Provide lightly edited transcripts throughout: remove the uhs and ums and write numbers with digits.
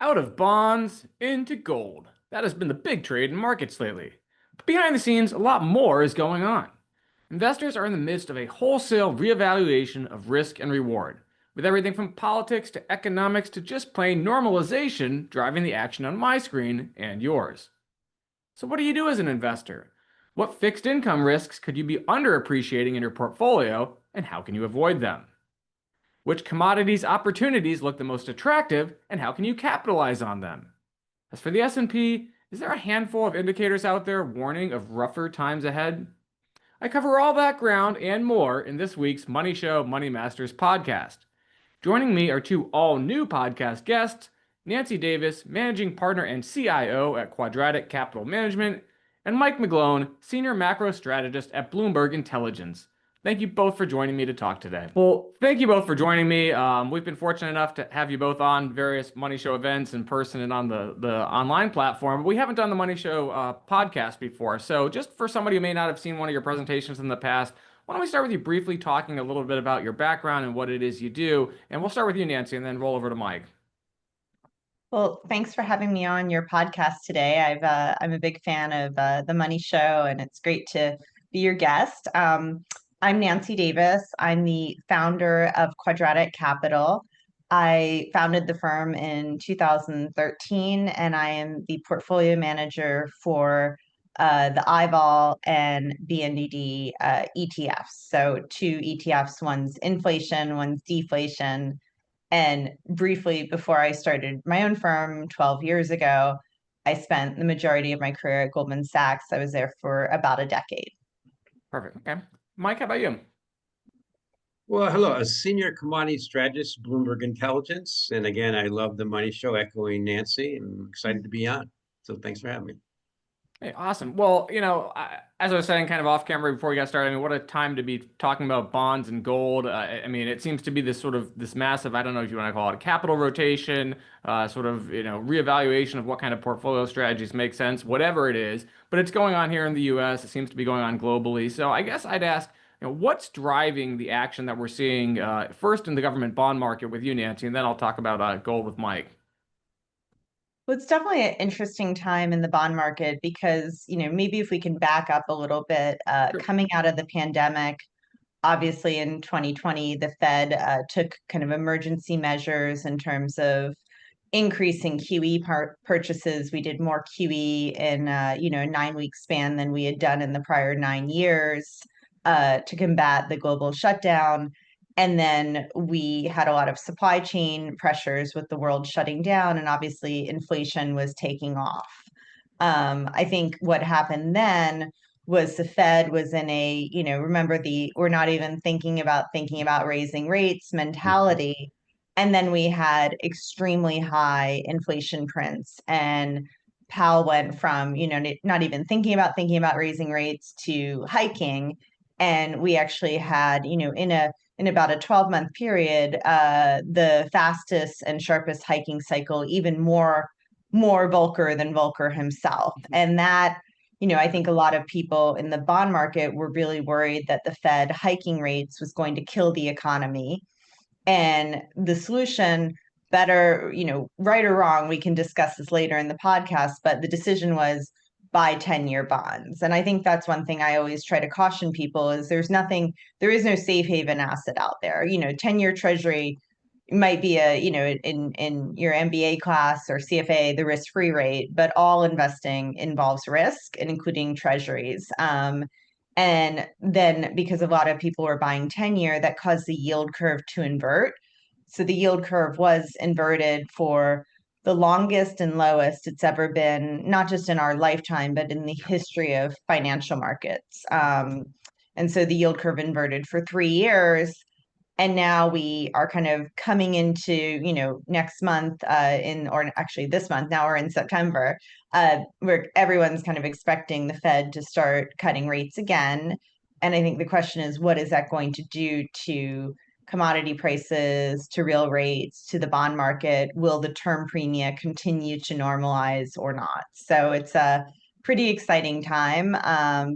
Out of bonds, into gold. That has been the big trade in markets lately. But behind the scenes, a lot more is going on. Investors are in the midst of a wholesale reevaluation of risk and reward, with everything from politics to economics to just plain normalization driving the action on my screen and yours. So, what do you do as an investor? What fixed income risks could you be underappreciating in your portfolio, and how can you avoid them? Which commodities opportunities look the most attractive, and how can you capitalize on them? As for the S&P, is there a handful of indicators out there warning of rougher times ahead? I cover all that ground and more in this week's MoneyShow MoneyMasters Podcast. Joining me are two all-new podcast guests, Nancy Davis, Managing Partner and CIO at Quadratic Capital Management, and Mike McGlone, Senior Macro Strategist at Bloomberg Intelligence. Thank you both for joining me to talk today. Well, thank you both for joining me. We've been fortunate enough to have you both on various Money Show events in person and on the online platform. But we haven't done the Money Show podcast before. So just for somebody who may not have seen one of your presentations in the past, why don't we start with you briefly talking a little bit about your background and what it is you do. And we'll start with you, Nancy, and then roll over to Mike. Well, thanks for having me on your podcast today. I'm a big fan of the Money Show, and it's great to be your guest. I'm Nancy Davis. I'm the founder of Quadratic Capital. I founded the firm in 2013, and I am the portfolio manager for the IVOL and BNDD ETFs. So two ETFs, one's inflation, one's deflation. And briefly, before I started my own firm 12 years ago, I spent the majority of my career at Goldman Sachs. I was there for about a decade. Perfect. Okay. Mike, how about you? Well, hello, a senior commodities strategist, Bloomberg Intelligence. And again, I love the Money Show, echoing Nancy. I'm excited to be on. So thanks for having me. Hey, awesome. Well, as I was saying kind of off camera before we got started, I mean, what a time to be talking about bonds and gold. I mean, it seems to be this massive, I don't know if you want to call it a capital rotation, reevaluation of what kind of portfolio strategies make sense, whatever it is. But it's going on here in the US. It seems to be going on globally. So I guess I'd ask, what's driving the action that we're seeing first in the government bond market with you, Nancy, and then I'll talk about gold with Mike. Well, it's definitely an interesting time in the bond market because, maybe if we can back up a little bit, Sure. coming out of the pandemic, obviously in 2020, the Fed took kind of emergency measures in terms of increasing QE purchases. We did more QE in, a 9-week span than we had done in the prior 9 years to combat the global shutdown. And then we had a lot of supply chain pressures with the world shutting down, and obviously inflation was taking off. I think what happened then was the Fed was in a, remember we're not even thinking about raising rates mentality. And then we had extremely high inflation prints, and Powell went from, not even thinking about raising rates to hiking. And we actually had, in about a 12-month period, the fastest and sharpest hiking cycle, even more Volcker than Volcker himself. And that, I think a lot of people in the bond market were really worried that the Fed hiking rates was going to kill the economy. And the solution, better, right or wrong, we can discuss this later in the podcast, but the decision was buy 10-year bonds. And I think that's one thing I always try to caution people is there is no safe haven asset out there. 10-year treasury might be in your MBA class or CFA, the risk-free rate, but all investing involves risk, and including treasuries. And then because a lot of people were buying 10-year, that caused the yield curve to invert. So the yield curve was inverted for the longest and lowest it's ever been, not just in our lifetime, but in the history of financial markets. And so the yield curve inverted for 3 years. And now we are kind of coming into, next month or actually this month, now we're in September, where everyone's kind of expecting the Fed to start cutting rates again. And I think the question is, what is that going to do to commodity prices, to real rates, to the bond market? Will the term premia continue to normalize or not? So it's a pretty exciting time,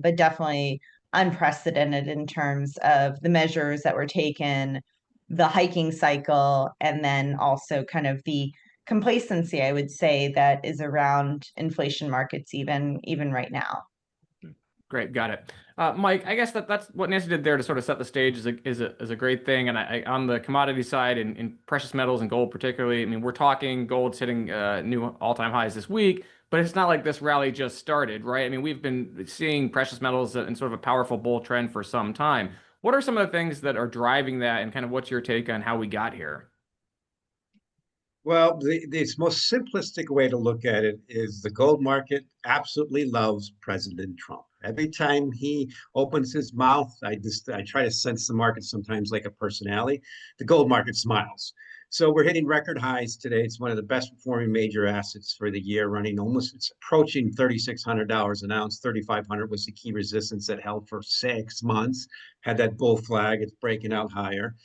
but definitely unprecedented in terms of the measures that were taken, the hiking cycle, and then also kind of the complacency, I would say, that is around inflation markets even right now. Great, got it. Mike, I guess that's what Nancy did there to sort of set the stage is a great thing. And on the commodity side, in precious metals and gold particularly, I mean, we're talking gold's hitting new all-time highs this week, but it's not like this rally just started, right? I mean, we've been seeing precious metals in sort of a powerful bull trend for some time. What are some of the things that are driving that, and kind of what's your take on how we got here? Well, the most simplistic way to look at it is the gold market absolutely loves President Trump. Every time he opens his mouth, I try to sense the market sometimes like a personality. The gold market smiles. So we're hitting record highs today. It's one of the best performing major assets for the year, running almost, it's approaching $3,600 an ounce. 3,500 was the key resistance that held for 6 months. Had that bull flag. It's breaking out higher.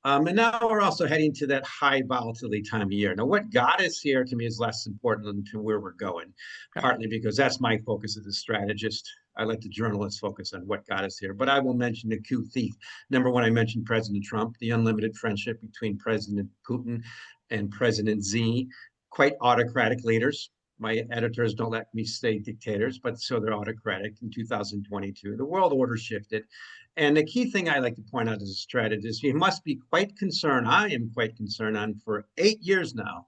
And now we're also heading to that high volatility time of year. Now, what got us here to me is less important than to where we're going, partly because that's my focus as a strategist. I let the journalists focus on what got us here. But I will mention the coup thief. Number one, I mentioned President Trump, the unlimited friendship between President Putin and President Xi, quite autocratic leaders. My editors don't let me say dictators, but so they're autocratic. In 2022, the world order shifted. And the key thing I like to point out as a strategist, you must be quite concerned. I am quite concerned on for 8 years now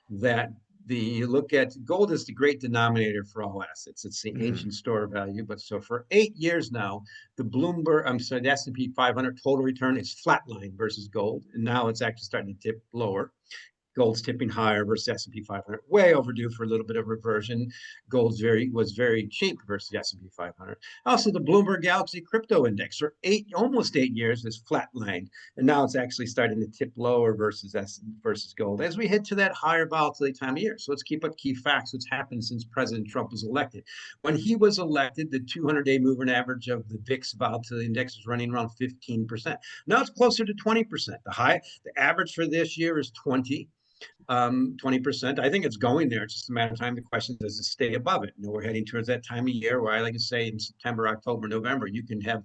that you look at gold is the great denominator for all assets. It's the ancient store of value. But so for 8 years now, the S&P 500 total return is flatline versus gold. And now it's actually starting to tip lower. Gold's tipping higher versus S&P 500, way overdue for a little bit of reversion. Gold was very cheap versus S&P 500. Also, the Bloomberg Galaxy Crypto Index for almost 8 years is flatlined, and now it's actually starting to tip lower versus gold as we head to that higher volatility time of year. So let's keep up key facts. What's happened since President Trump was elected? When he was elected, the 200-day moving average of the VIX Volatility Index was running around 15%. Now it's closer to 20%. The average for this year is 20%. I think it's going there. It's just a matter of time. The question is, does it stay above it? We're heading towards that time of year where I like to say in September, October, November, you can have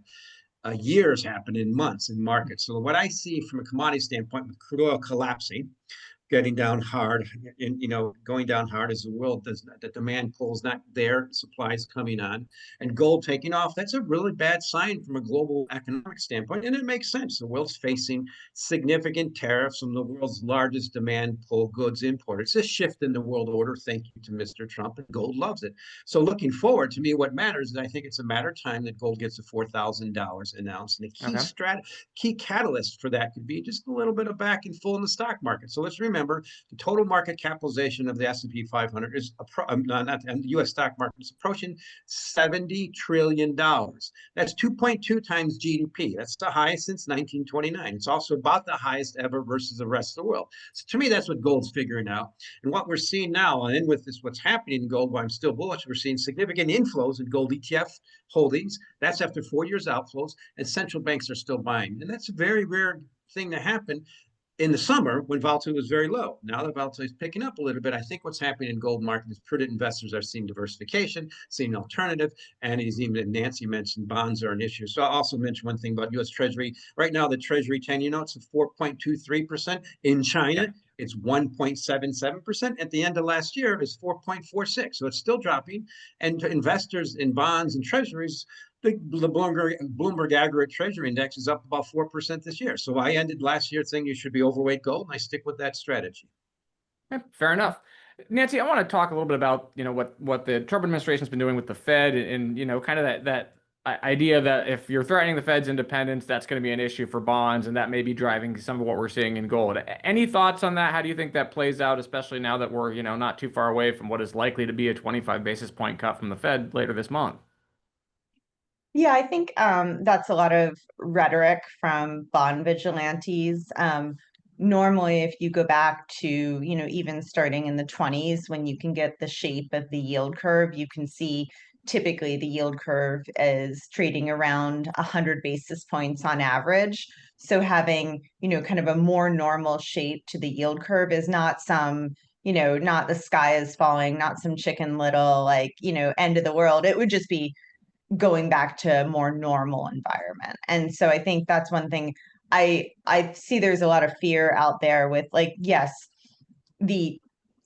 years happen in months in markets. So what I see from a commodity standpoint with crude oil collapsing, getting down hard, and going down hard as the world does not, the demand pull's not there, supply's coming on, and gold taking off. That's a really bad sign from a global economic standpoint, and it makes sense. The world's facing significant tariffs from the world's largest demand pull goods importer. It's a shift in the world order. Thank you to Mr. Trump, and gold loves it. So looking forward, to me, what matters is I think it's a matter of time that gold gets to $4,000 an ounce, and the key catalyst for that could be just a little bit of back and full in the stock market. So let's remember the total market capitalization of the S&P 500 is the U.S. stock market is approaching $70 trillion. That's 2.2 times GDP. That's the highest since 1929. It's also about the highest ever versus the rest of the world. So to me, that's what gold's figuring out. And what we're seeing now, and with this, what's happening in gold, why I'm still bullish, we're seeing significant inflows in gold ETF holdings. That's after 4 years outflows, and central banks are still buying. And that's a very rare thing to happen in the summer when volatility was very low. Now the volatility is picking up a little bit. I think what's happening in gold market is prudent investors are seeing diversification, seeing an alternative, and Nancy mentioned bonds are an issue. So I'll also mention one thing about U.S. Treasury. Right now, the Treasury 10-year notes at 4.23%. In China, it's 1.77%. At the end of last year, it's 4.46. So it's still dropping. And to investors in bonds and treasuries, the Bloomberg Aggregate Treasury Index is up about 4% this year. So I ended last year saying you should be overweight gold, and I stick with that strategy. Fair enough. Nancy, I want to talk a little bit about what the Trump administration's been doing with the Fed, and kind of that idea that if you're threatening the Fed's independence, that's going to be an issue for bonds, and that may be driving some of what we're seeing in gold. Any thoughts on that? How do you think that plays out, especially now that we're not too far away from what is likely to be a 25 basis point cut from the Fed later this month? Yeah, I think that's a lot of rhetoric from bond vigilantes. Normally, if you go back to, even starting in the 20s, when you can get the shape of the yield curve, you can see typically the yield curve is trading around 100 basis points on average. So having, kind of a more normal shape to the yield curve is not not the sky is falling, not some Chicken Little, end of the world. It would just be going back to a more normal environment. And so I think that's one thing I see there's a lot of fear out there with like, yes, the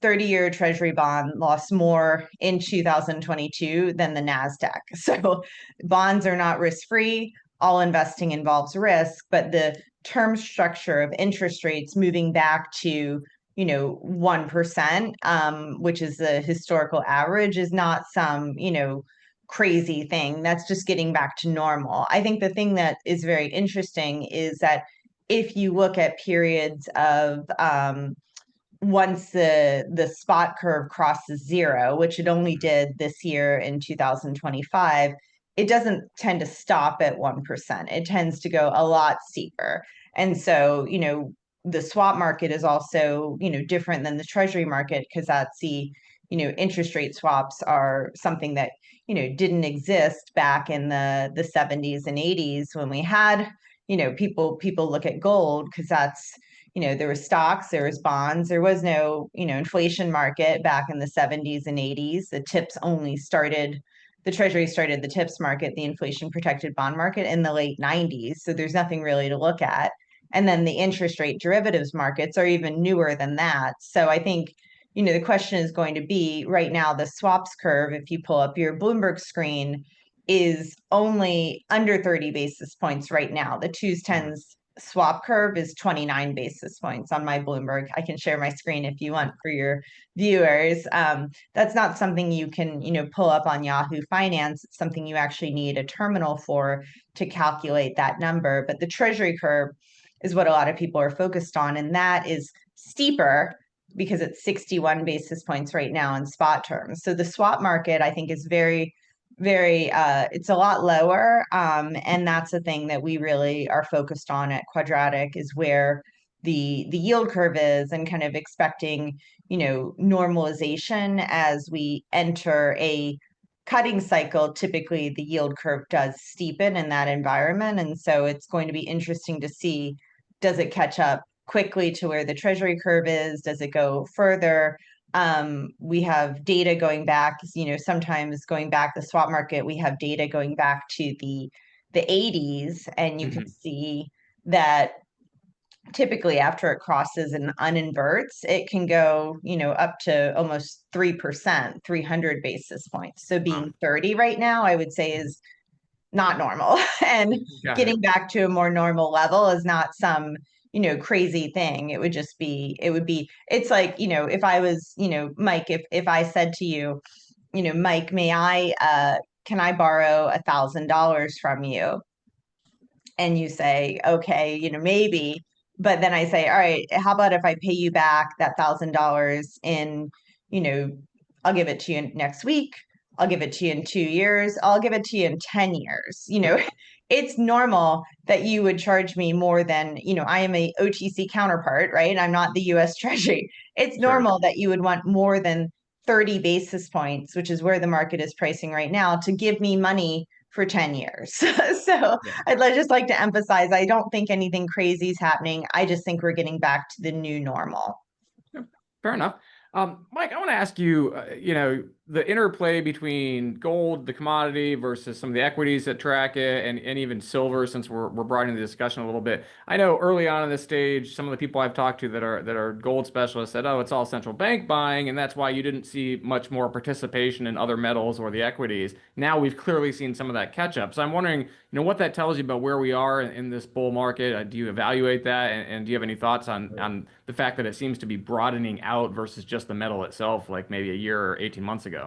30-year treasury bond lost more in 2022 than the NASDAQ. So bonds are not risk-free. All investing involves risk, but the term structure of interest rates moving back to 1%, which is the historical average, is not some, crazy thing. That's just getting back to normal. I think the thing that is very interesting is that if you look at periods of once the spot curve crosses zero, which it only did this year in 2025, it doesn't tend to stop at 1%. It tends to go a lot steeper. And so, the swap market is also, different than the treasury market because that's the, interest rate swaps are something that, didn't exist back in the 70s and 80s when we had, people look at gold because that's, there was stocks, there was bonds, there was no, inflation market back in the 70s and 80s. The Treasury started the TIPS market, the inflation protected bond market, in the late 90s. So there's nothing really to look at. And then the interest rate derivatives markets are even newer than that. So I think, the question is going to be right now, the swaps curve, if you pull up your Bloomberg screen, is only under 30 basis points right now. The 2s10s swap curve is 29 basis points on my Bloomberg. I can share my screen if you want for your viewers. That's not something you can, pull up on Yahoo Finance. It's something you actually need a terminal for to calculate that number. But the Treasury curve is what a lot of people are focused on. And that is steeper because it's 61 basis points right now in spot terms. So the swap market, I think, is very it's a lot lower. And that's the thing that we really are focused on at Quadratic, is where the yield curve is, and kind of expecting, normalization as we enter a cutting cycle. Typically the yield curve does steepen in that environment. And so it's going to be interesting to see, does it catch up quickly to where the treasury curve is? Does it go further? We have data going back, sometimes going back the swap market, we have data going back to the 80s, and you can see that typically after it crosses and uninverts, it can go, up to almost 3%, 300 basis points. So being 30 right now, I would say, is not normal. And getting back to a more normal level is not some, crazy thing. It would be, it's like, if I was, Mike, if I said to you, Mike, can I borrow $1,000 from you? And you say, okay, maybe. But then I say, all right, how about if I pay you back that $1,000 in, I'll give it to you next week. I'll give it to you in 2 years. I'll give it to you in 10 years. It's normal that you would charge me more than, I am a OTC counterpart, right? I'm not the US Treasury. It's normal that you would want more than 30 basis points, which is where the market is pricing right now, to give me money for 10 years. So I'd just like to emphasize, I don't think anything crazy is happening. I just think we're getting back to the new normal. Fair enough. Mike, I want to ask you, the interplay between gold, the commodity, versus some of the equities that track it, and even silver, since we're broadening the discussion a little bit. I know early on in this stage, some of the people I've talked to that are gold specialists said, oh, it's all central bank buying, and that's why you didn't see much more participation in other metals or the equities. Now we've clearly seen some of that catch up. So I'm wondering, what that tells you about where we are in this bull market. Do you evaluate that, and do you have any thoughts on the fact that it seems to be broadening out versus just the metal itself, like maybe a year or 18 months ago?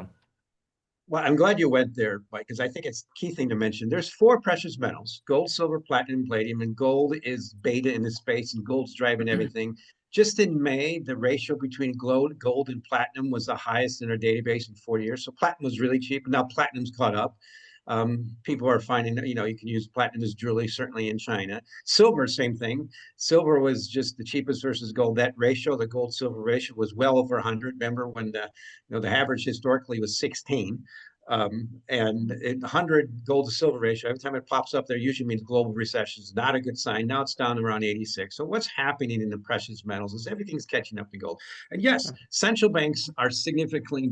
Well, I'm glad you went there, Mike, because I think it's a key thing to mention. There's 4 precious metals: gold, silver, platinum, palladium, and gold is beta in the space, and gold's driving everything. Just in May, the ratio between gold and platinum was the highest in our database in 40 years. So platinum was really cheap. Now platinum's caught up. People are finding that, you can use platinum as jewelry, certainly in China. Silver, same thing. Silver was just the cheapest versus gold. That ratio, the gold silver ratio, was well over 100. Remember when the average historically was 16. And 100 gold to silver ratio, every time it pops up there, usually means global recession is not a good sign. Now it's down around 86. So what's happening in the precious metals is everything's catching up to gold. And yes, central banks are significant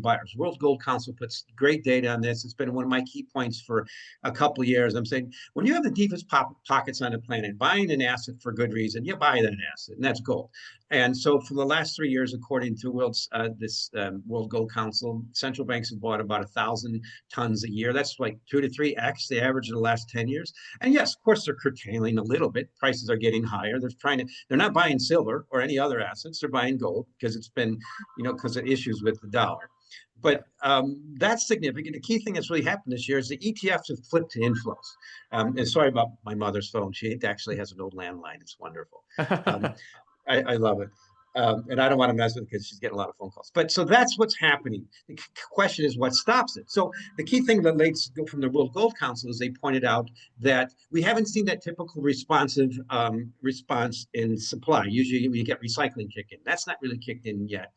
buyers. World Gold Council puts great data on this. It's been one of my key points for a couple of years. I'm saying when you have the deepest pockets on the planet, buying an asset for good reason, you buy that asset, and that's gold. And so for the last 3 years, according to World Gold Council, central banks have bought about 1,000 tons a year. That's like 2 to 3x the average of the last 10 years. And yes, of course, they're curtailing a little bit. Prices are getting higher. They're not buying silver or any other assets. They're buying gold because it's been, because of issues with the dollar. But that's significant. The key thing that's really happened this year is the ETFs have flipped to inflows. And sorry about my mother's phone. She actually has an old landline. It's wonderful. I love it. And I don't want to mess with it because she's getting a lot of phone calls. But so that's what's happening. The question is what stops it. So the key thing that relates from the World Gold Council is they pointed out that we haven't seen that typical responsive response in supply. Usually we get recycling kick in. That's not really kicked in yet.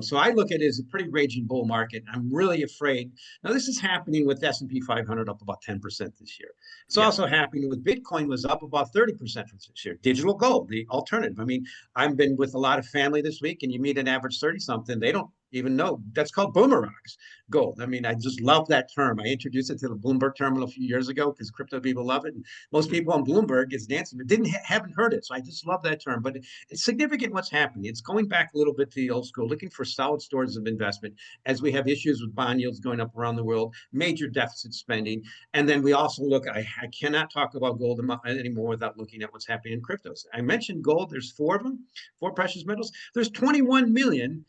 So I look at it as a pretty raging bull market. I'm really afraid. Now, this is happening with S&P 500 up about 10% this year. It's also happening with Bitcoin was up about 30% this year. Digital gold, the alternative. I mean, I've been with a lot of family this week, and you meet an average 30-something. They don't even know. That's called boomerangs gold. I mean, I just love that term. I introduced it to the Bloomberg terminal a few years ago because crypto people love it. And most people on Bloomberg is dancing, but haven't heard it. So I just love that term. But it's significant what's happening. It's going back a little bit to the old school, looking for solid stores of investment as we have issues with bond yields going up around the world, major deficit spending. And then we also look, I cannot talk about gold anymore without looking at what's happening in cryptos. I mentioned gold. There's 4 of them, 4 precious metals. There's 21 million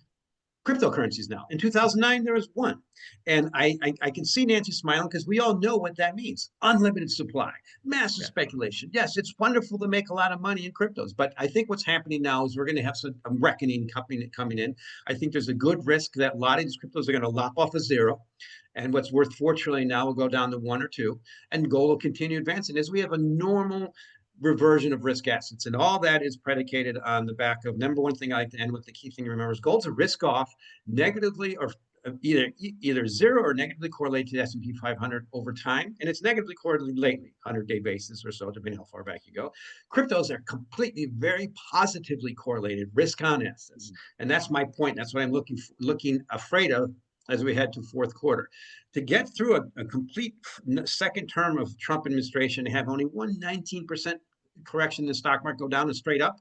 cryptocurrencies now. In 2009, there was 1. And I can see Nancy smiling because we all know what that means. Unlimited supply, massive speculation. Yes, it's wonderful to make a lot of money in cryptos. But I think what's happening now is we're going to have some reckoning coming in. I think there's a good risk that a lot of these cryptos are going to lop off a zero. And what's worth $4 trillion now will go down to 1 or 2. And gold will continue advancing as we have a normal reversion of risk assets. And all that is predicated on the back of, number one thing I like to end with, the key thing to remember is gold's a risk off, negatively or either zero or negatively correlated to the S&P 500 over time. And it's negatively correlated lately, 100-day basis or so, depending how far back you go. Cryptos are completely, very positively correlated risk on assets. And that's my point. That's what I'm looking afraid of as we head to fourth quarter. To get through a complete second term of Trump administration and have only 19% correction in the stock market go down and straight up,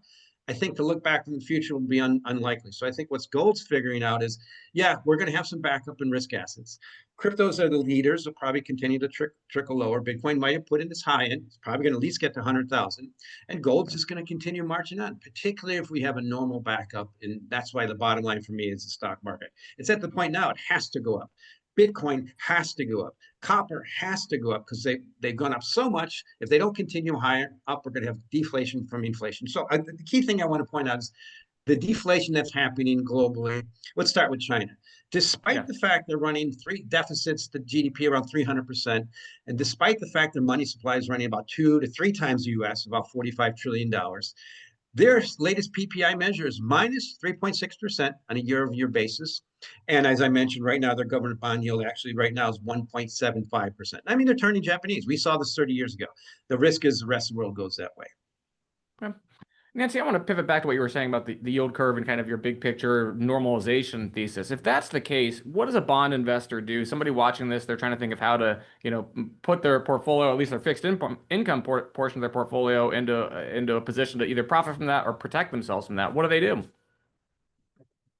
I think to look back in the future will be unlikely. So I think what's gold's figuring out is, we're going to have some backup in risk assets. Cryptos are the leaders. They'll probably continue to trickle lower. Bitcoin might have put in its high end. It's probably going to at least get to 100,000. And gold's just going to continue marching on, particularly if we have a normal backup. And that's why the bottom line for me is the stock market. It's at the point now it has to go up. Bitcoin has to go up. Copper has to go up because they've gone up so much. If they don't continue higher up, we're going to have deflation from inflation. So the key thing I want to point out is the deflation that's happening globally. Let's start with China. Despite the fact they're running 3 deficits to GDP around 300%, and despite the fact their money supply is running about 2 to 3 times the U.S., about $45 trillion, their latest PPI measure is minus 3.6% on a year-over-year basis. And as I mentioned, right now, their government bond yield actually right now is 1.75%. I mean, they're turning Japanese. We saw this 30 years ago. The risk is the rest of the world goes that way. Okay. Nancy, I want to pivot back to what you were saying about the yield curve and kind of your big picture normalization thesis. If that's the case, what does a bond investor do? Somebody watching this, they're trying to think of how to, put their portfolio, at least their fixed income portion of their portfolio into a position to either profit from that or protect themselves from that. What do they do?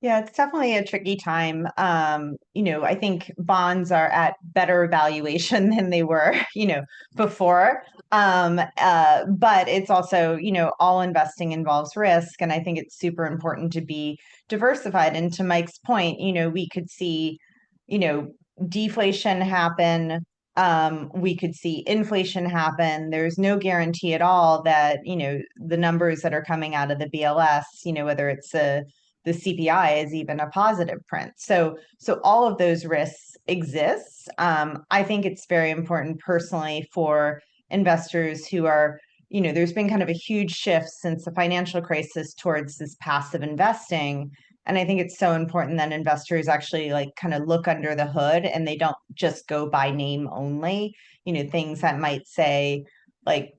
Yeah, it's definitely a tricky time. I think bonds are at better valuation than they were, before. But it's also, all investing involves risk. And I think it's super important to be diversified. And to Mike's point, we could see, deflation happen. We could see inflation happen. There's no guarantee at all that, the numbers that are coming out of the BLS, whether it's the CPI is even a positive print. So all of those risks exist. I think it's very important personally for investors who are, there's been kind of a huge shift since the financial crisis towards this passive investing. And I think it's so important that investors actually like kind of look under the hood and they don't just go by name only, things that might say like,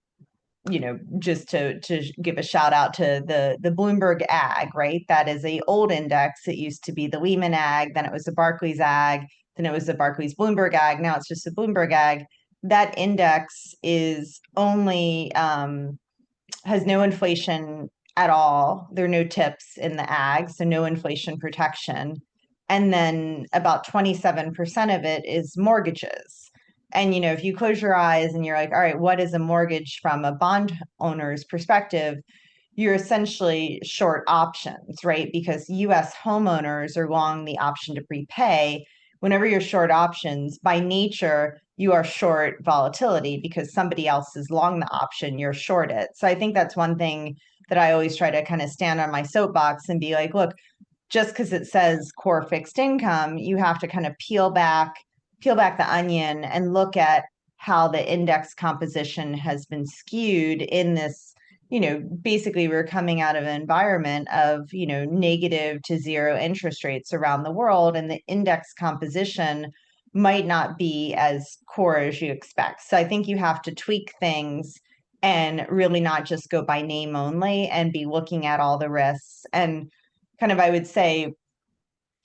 just to give a shout out to the Bloomberg Ag, right? That is a old index. It used to be the Lehman Ag, then it was the Barclays Ag, then it was the Barclays Bloomberg Ag. Now it's just the Bloomberg Ag. That index is only has no inflation at all. There are no tips in the ag, so no inflation protection. And then about 27% of it is mortgages. And, if you close your eyes and you're like, all right, what is a mortgage from a bond owner's perspective? You're essentially short options, right? Because US homeowners are long the option to prepay. Whenever you're short options, by nature, you are short volatility because somebody else is long the option, you're short it. So I think that's one thing that I always try to kind of stand on my soapbox and be like, look, just because it says core fixed income, you have to kind of peel back the onion and look at how the index composition has been skewed in this. Basically we're coming out of an environment of, negative to zero interest rates around the world, and the index composition might not be as core as you expect. So I think you have to tweak things and really not just go by name only and be looking at all the risks. And kind of, I would say,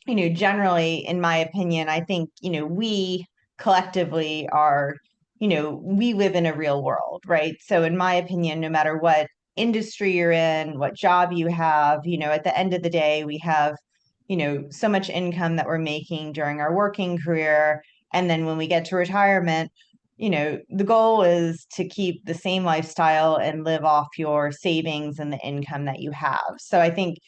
generally, in my opinion, I think, we collectively are, we live in a real world, right? So in my opinion, no matter what industry you're in, what job you have, at the end of the day, we have, so much income that we're making during our working career. And then when we get to retirement, the goal is to keep the same lifestyle and live off your savings and the income that you have. So I think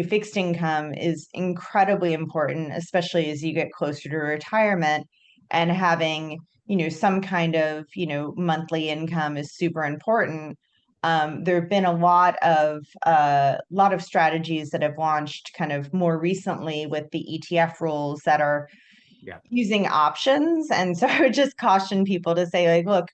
fixed income is incredibly important, especially as you get closer to retirement, and having, some kind of, monthly income is super important. There have been a lot of strategies that have launched kind of more recently with the ETF rules that are using options. And so I would just caution people to say, like, look,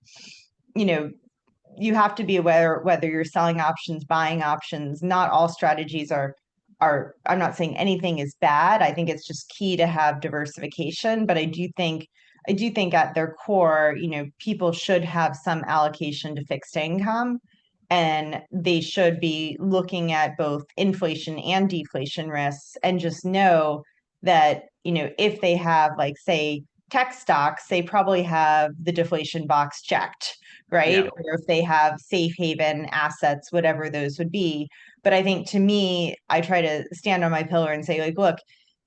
you have to be aware whether you're selling options, buying options. Not all strategies are, I'm not saying anything is bad. I think it's just key to have diversification. But I do think at their core, people should have some allocation to fixed income, and they should be looking at both inflation and deflation risks, and just know that, if they have, like, say, tech stocks, they probably have the deflation box checked, right? Yeah. Or if they have safe haven assets, whatever those would be. But I think, to me, I try to stand on my pillar and say, like, look,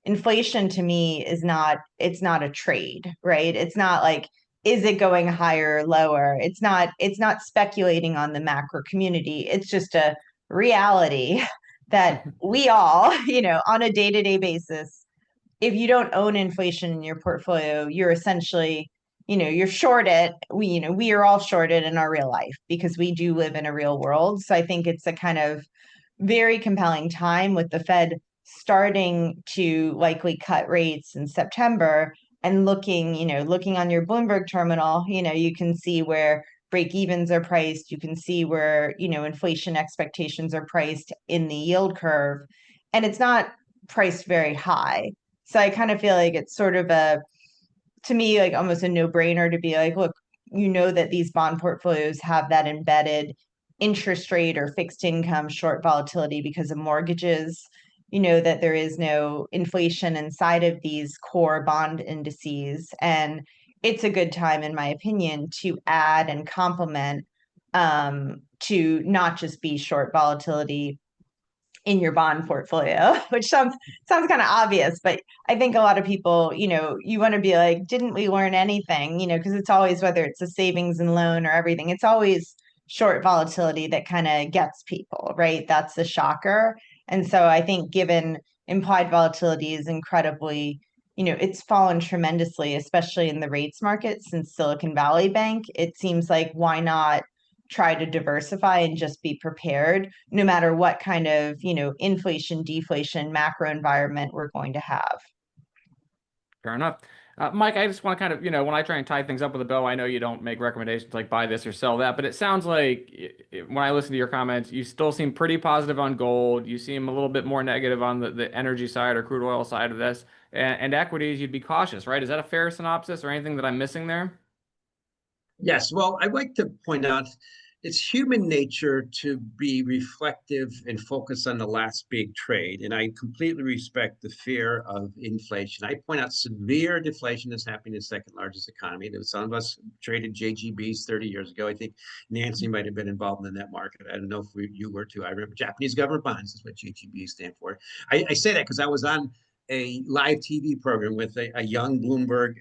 inflation to me it's not a trade, right? It's not like, is it going higher or lower? It's not speculating on the macro community. It's just a reality that we all, on a day-to-day basis, if you don't own inflation in your portfolio, you're essentially, you're short it. We are all shorted in our real life because we do live in a real world. So I think it's a kind of very compelling time with the Fed starting to likely cut rates in September, and looking on your Bloomberg terminal, you can see where break evens are priced. You can see where, inflation expectations are priced in the yield curve, and it's not priced very high. So I kind of feel like it's sort of to me, like almost a no-brainer to be like, look, that these bond portfolios have that embedded interest rate or fixed income short volatility because of mortgages. That there is no inflation inside of these core bond indices. And it's a good time, in my opinion, to add and complement, to not just be short volatility in your bond portfolio, which sounds kind of obvious, but I think a lot of people, you want to be like, didn't we learn anything? Because it's always, whether it's a savings and loan or everything, it's always short volatility that kind of gets people, right? That's the shocker. And so I think, given implied volatility is incredibly, it's fallen tremendously, especially in the rates market since Silicon Valley Bank. It seems like, why not try to diversify and just be prepared no matter what kind of, inflation, deflation, macro environment we're going to have. Fair enough. Mike, I just want to kind of, when I try and tie things up with a bow, I know you don't make recommendations like buy this or sell that, but it sounds like when I listen to your comments, you still seem pretty positive on gold. You seem a little bit more negative on the energy side or crude oil side of this, and equities, you'd be cautious, right? Is that a fair synopsis or anything that I'm missing there? Yes, well, I'd like to point out it's human nature to be reflective and focus on the last big trade. And I completely respect the fear of inflation. I point out severe deflation is happening in the second largest economy. There was some of us traded JGBs 30 years ago. I think Nancy might have been involved in that market. I don't know if you were too. I remember Japanese government bonds is what JGBs stand for. I say that because I was on a live TV program with a young Bloomberg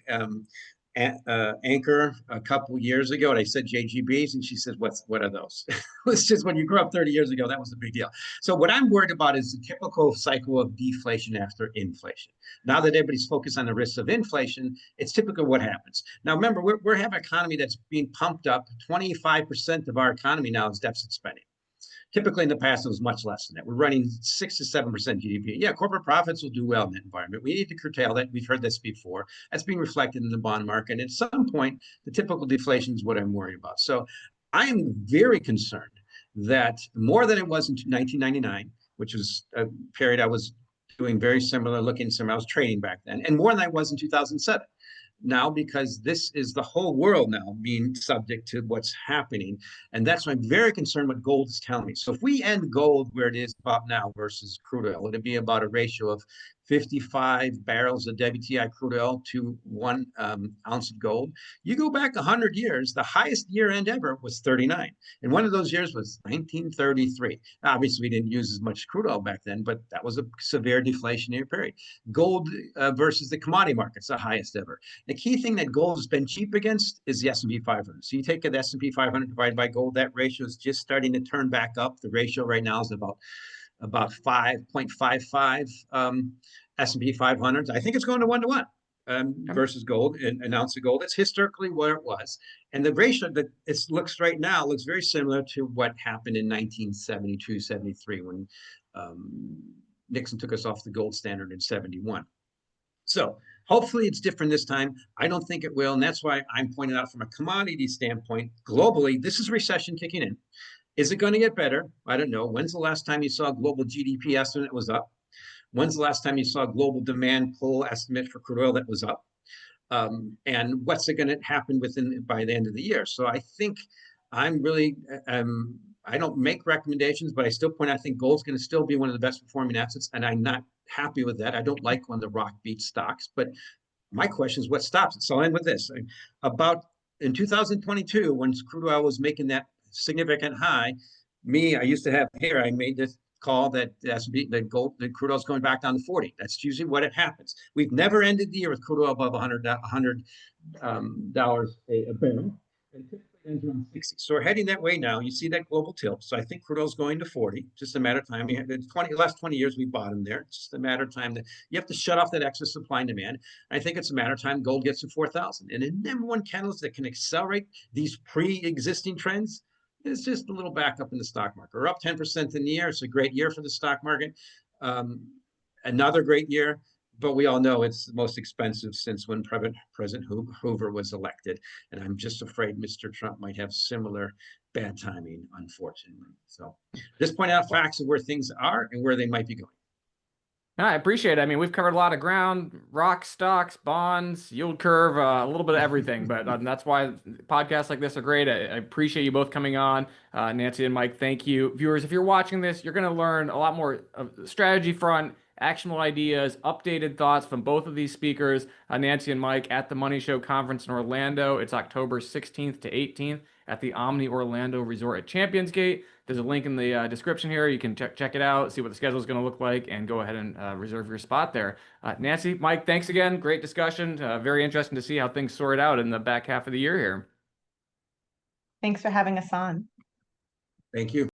anchor a couple years ago, and I said JGBs, and she said, what are those?" It's just when you grew up 30 years ago, that was a big deal. So what I'm worried about is the typical cycle of deflation after inflation. Now that everybody's focused on the risks of inflation, it's typical what happens. Now remember, we have an economy that's being pumped up. 25% of our economy now is deficit spending. Typically in the past, it was much less than that. We're running 6 to 7% GDP. Yeah, corporate profits will do well in that environment. We need to curtail that. We've heard this before. That's being reflected in the bond market. And at some point, the typical deflation is what I'm worried about. So I am very concerned that more than it was in 1999, which was a period I was doing very similar, looking similar. I was trading back then, and more than I was in 2007. Now, because this is the whole world now being subject to what's happening. And that's why I'm very concerned what gold is telling me. So if we end gold where it is about now versus crude oil, it'd be about a ratio of 55 barrels of WTI crude oil to 1 ounce of gold. You go back 100 years, the highest year end ever was 39. And one of those years was 1933. Obviously, we didn't use as much crude oil back then, but that was a severe deflationary period. Gold versus the commodity markets, the highest ever. The key thing that gold has been cheap against is the S&P 500. So you take the S&P 500 divided by gold, that ratio is just starting to turn back up. The ratio right now is about 5.55 S&P 500s. I think it's going to 1-to-1 versus gold, an ounce of gold. It's historically where it was. And the ratio that it looks right now looks very similar to what happened in 1972, 73 when Nixon took us off the gold standard in 71. So hopefully it's different this time. I don't think it will. And that's why I'm pointing out from a commodity standpoint, globally, this is recession kicking in. Is it going to get better? I don't know. When's the last time you saw a global GDP estimate was up? When's the last time you saw a global demand pull estimate for crude oil that was up? And what's it going to happen by the end of the year? So I think I'm really, I don't make recommendations, but I still point out I think gold's going to still be one of the best performing assets. And I'm not happy with that. I don't like when the rock beats stocks. But my question is what stops it? So I'll end with this. About in 2022, when crude oil was making that significant high, I used to have here, I made this call that the crude oil is going back down to 40. That's usually what it happens. We've never ended the year with crude oil above $100 a barrel. And typically ends around 60. So we're heading that way now. You see that global tilt. So I think crude oil is going to 40. Just a matter of time. The last 20 years we bottomed there. It's just a matter of time that you have to shut off that excess supply and demand. I think it's a matter of time gold gets to 4,000. And the number one catalyst that can accelerate these pre-existing trends is just a little backup in the stock market. We're up 10% in the year. It's a great year for the stock market. Another great year. But we all know it's the most expensive since when President Hoover was elected. And I'm just afraid Mr. Trump might have similar bad timing, unfortunately. So just point out facts of where things are and where they might be going. I appreciate it. I mean, we've covered a lot of ground, rock, stocks, bonds, yield curve, a little bit of everything. But that's why podcasts like this are great. I appreciate you both coming on. Nancy and Mike, thank you. Viewers, if you're watching this, you're going to learn a lot more of the strategy front, actionable ideas, updated thoughts from both of these speakers, Nancy and Mike, at the Money Show conference in Orlando. It's October 16th to 18th at the Omni Orlando Resort at Champions Gate. There's a link in the description here. You can check it out, see what the schedule is going to look like, and go ahead and reserve your spot there. Nancy, Mike, thanks again. Great discussion. Very interesting to see how things sort out in the back half of the year here. Thanks for having us on. Thank you.